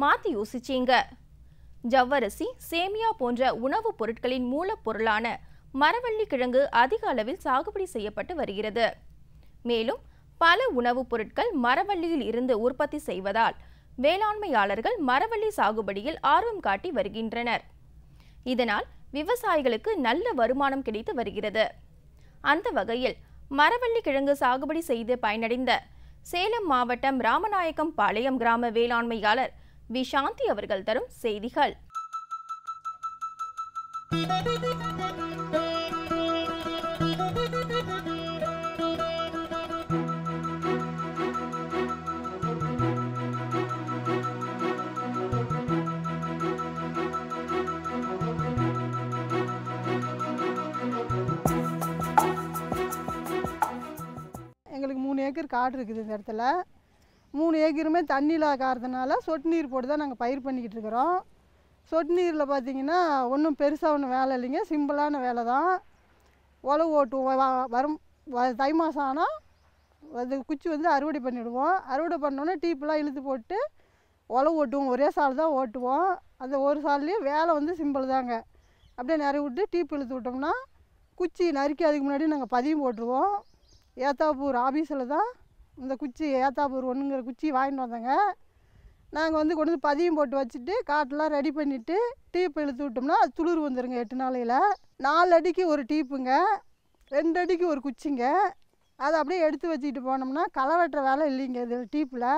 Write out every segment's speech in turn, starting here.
மாற்றி யோசிச்சிங்க. ஜவ்வரிசி, சேமியா போன்ற உணவுப் பொருட்களின் மூலப்பொருளான மரவள்ளி கிழங்கு அதிக அளவில் சாகுபடி செய்யப்பட்டு வருகிறது. மேலும் பல உணவுப் பொருட்கள் மரவள்ளியில் இருந்து உற்பத்தி செய்வதால் வேளாண்மையாளர்கள் மரவள்ளி சாகுபடியில் ஆர்வம் காட்டி வருகின்றனர். இதனால் விவசாயிகளுக்கு நல்ல வருமானம் கிடைத்து வருகிறது. அந்த வகையில் மரவள்ளி கிழங்கு சாகுபடி செய்து பயனடைந்த சேலம் மாவட்டம் ராமநாயக்கம் பாளையம் கிராம வேளாண்மையாளர் வி. சாந்தி அவர்கள் தரும் செய்திகள். எங்களுக்கு 3 ஏக்கர் காடு இருக்குது. இந்த இடத்துல 3 ஏக்கருமே தண்ணியில் காரதுனால சொட்டு நீர் போட்டு தான் நாங்கள் பயிர் பண்ணிக்கிட்டு இருக்கிறோம். சொட்டு நீரில் பார்த்திங்கன்னா ஒன்றும் பெருசாக ஒன்றும் வேலை இல்லைங்க, சிம்பிளான வேலை தான். உழவு ஓட்டுவோம், வரும் தை மாதம் ஆனால் அது குச்சி வந்து அறுவடை பண்ணிவிடுவோம். அறுவடை பண்ணோன்னே டீப்பெலாம் இழுத்து போட்டு உழவு ஓட்டுவோம். ஒரே சால் தான் ஓட்டுவோம். அந்த ஒரு சால்லேயே வேலை வந்து சிம்பிள் தாங்க. அப்படியே நிறைய விட்டு டீப் இழுத்து விட்டோம்னா குச்சி நறுக்கி அதுக்கு முன்னாடி நாங்கள் பதியம் போட்டுருவோம். ஏத்தாப்பூர் ஆஃபீஸில் தான் இந்த குச்சி ஏத்தாப்பூர் ஒன்றுங்கிற குச்சி வாங்கிட்டு வந்தோங்க. நாங்கள் வந்து கொண்டு வந்து பதியம் போட்டு வச்சுட்டு காட்டெலாம் ரெடி பண்ணிவிட்டு டீப் இழுத்து விட்டோம்னா அது துளிர் வந்துடுங்க. 8 நாளையில் 4 அடிக்கு ஒரு டீப்புங்க, 2 அடிக்கு ஒரு குச்சிங்க. அதை அப்படியே எடுத்து வச்சுக்கிட்டு போனோம்னா களை வெட்டுற வேலை இல்லைங்க இது டீப்பில்.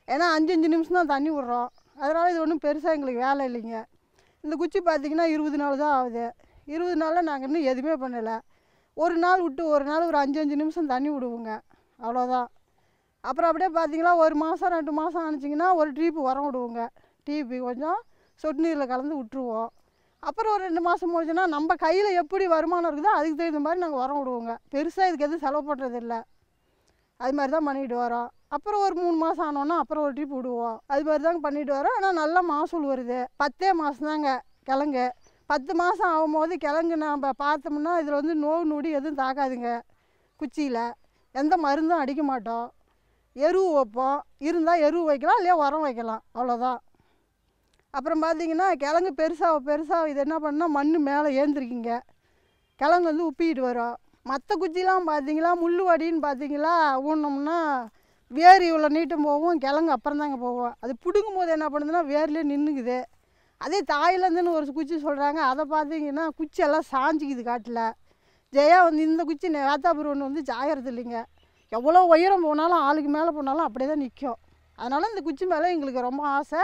ஏன்னா 5 நிமிஷம் தான் தண்ணி விட்றோம். அதனால் இது ஒன்றும் பெருசாக எங்களுக்கு வேலை இல்லைங்க. இந்த குச்சி பார்த்திங்கன்னா 20 நாள் தான் ஆகுது. 20 நாளில் நாங்கள் இன்னும் எதுவுமே பண்ணலை. ஒரு நாள் விட்டு ஒரு நாள் ஒரு 5 நிமிஷம் தண்ணி விடுவோங்க, அவ்வளோதான். அப்புறம் அப்படியே பார்த்திங்கன்னா 1 மாதம் 2 மாதம் ஆனிச்சிங்கன்னா ஒரு ட்ரீப்பு உரம் விடுவோங்க. டீப்பு கொஞ்சம் சொட்டு நீரில் கலந்து விட்டுருவோம். அப்புறம் ஒரு 2 மாதம் முடிஞ்சுன்னா நம்ம கையில் எப்படி வருமானம் இருக்குதோ அதுக்கு தகுந்த மாதிரி நாங்கள் உரம் விடுவோங்க. பெருசாக இதுக்கு எதுவும் செலவு பண்ணுறதில்ல. அது மாதிரி தான் பண்ணிட்டு வரோம். அப்புறம் ஒரு 3 மாதம் ஆனோன்னா அப்புறம் ஒரு ட்ரிப் விடுவோம். அது மாதிரி தாங்க பண்ணிட்டு வரோம். ஆனால் நல்ல மகசூல் வருது. 10 மாதம் தாங்க கிழங்கு. 10 மாதம் ஆகும்போது கிழங்கு நம்ம பார்த்தோம்னா இதில் வந்து நோய் நொடி எதுவும் தாக்காதுங்க. குச்சியில் எந்த மருந்தும் அடிக்க மாட்டோம். எருவு வைப்போம், இருந்தால் எருவு வைக்கலாம், இல்லையா உரம் வைக்கலாம், அவ்வளோதான். அப்புறம் பார்த்திங்கன்னா கிழங்கு பெருசாக இது என்ன பண்ணால் மண் மேலே ஏந்திருக்குங்க. கிழங்கு வந்து உப்பிக்கிட்டு வரும். மற்ற குச்சிலாம் பார்த்திங்களா முள்ளுவாடின்னு பார்த்திங்களா ஊனோம்னா வேர் இவ்வளோ நீட்டம் போகும், கிழங்கு அப்புறம் தாங்க போவோம். அது பிடுங்கும் போது என்ன பண்ணுதுன்னா வேர்லேயே நின்றுக்குது. அதே தாய்லாந்துன்னு ஒரு குச்சி சொல்கிறாங்க, அதை பார்த்திங்கன்னா குச்சி எல்லாம் சாஞ்சிக்குது காட்டில். ஜெயா வந்து இந்த குச்சி ஏத்தாப்பூர் ஒன்று வந்து சாயறது இல்லைங்க. எவ்வளோ உயரம் போனாலும் ஆளுக்கு மேலே போனாலும் அப்படியே தான் நிற்கும். அதனால் இந்த குச்சி மேலே எங்களுக்கு ரொம்ப ஆசை.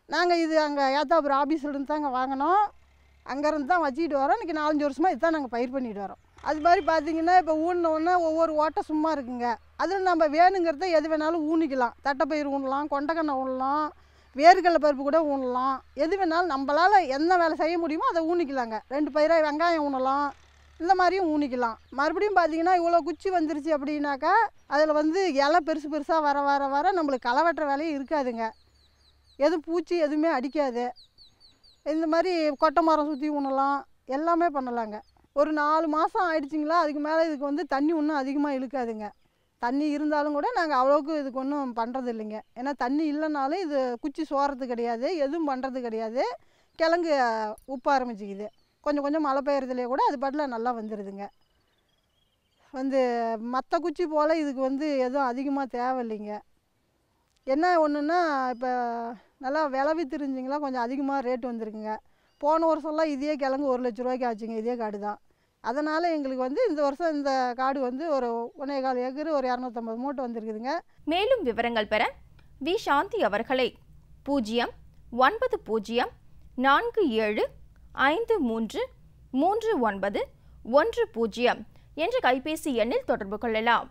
நாங்கள் இது அங்கே ஏத்தாப்பூர் ஆஃபீஸ்லேருந்து தாங்க வாங்கினோம். அங்கேருந்து தான் வச்சுக்கிட்டு வரோம். இன்றைக்கி 4-5 வருஷமாக இதுதான் நாங்கள் பயிர் பண்ணிட்டு வரோம். அது மாதிரி பார்த்திங்கன்னா இப்போ ஊனினோன்னா ஒவ்வொரு ஓட்டை சும்மா இருக்குங்க. அதில் நம்ம வேணுங்கிறத எது வேணாலும் ஊனிக்கலாம். தட்டைப்பயிர் ஊனலாம், கொண்டைக்கண்ணை ஊனலாம், வேர்க்கடலை பருப்பு கூட ஊனலாம். எது வேணாலும் நம்மளால் என்ன வேலை செய்ய முடியுமோ அதை ஊனிக்கலாங்க. 2 பயிராக வெங்காயம் ஊனலாம், இந்த மாதிரியும் ஊனிக்கலாம். மறுபடியும் பார்த்திங்கன்னா இவ்வளோ குச்சி வந்துருச்சு அப்படின்னாக்கா அதில் வந்து இலை பெருசாக வர வர வர நம்மளுக்கு களை வெட்டுற வேலையும் இருக்காதுங்க. எதுவும் பூச்சி எதுவுமே அடிக்காது. இந்த மாதிரி கொட்டை மரம் சுற்றி ஊனலாம், எல்லாமே பண்ணலாங்க. ஒரு 4 மாதம் ஆயிடுச்சிங்களா அதுக்கு மேலே இதுக்கு வந்து தண்ணி ஒன்றும் அதிகமாக இழுக்காதுங்க. தண்ணி இருந்தாலும் கூட நாங்கள் அவ்வளோக்கு இதுக்கு ஒன்றும் பண்ணுறது இல்லைங்க. ஏன்னா தண்ணி இல்லைனாலும் இது குச்சி சோறது கிடையாது, எதுவும் பண்ணுறது கிடையாது. கிழங்கு உப்ப ஆரம்பிச்சிக்குது. கொஞ்சம் மழை பெய்யறதுலேயே கூட அது பாட்டில் நல்லா வந்துடுதுங்க. வந்து மற்ற குச்சி போல் இதுக்கு வந்து எதுவும் அதிகமாக தேவையில்லைங்க. என்ன ஒன்றுன்னா இப்போ நல்லா விளவி தெரிஞ்சிங்களா கொஞ்சம் அதிகமாக ரேட்டு வந்துருக்குங்க. போன வருஷம்லாம் இதே கிழங்கு 1 லட்ச ரூபாய்க்கு ஆச்சுங்க, இதே காடு தான். அதனால் எங்களுக்கு வந்து இந்த வருஷம் இந்த காடு வந்து ஒரு 1.25 ஏக்கர் ஒரு 250 மூட்டை வந்துருக்குதுங்க. மேலும் விவரங்கள் பெற வி. சாந்தி அவர்களை 09047533910 என்ற கைபேசி எண்ணில் தொடர்பு கொள்ளலாம்.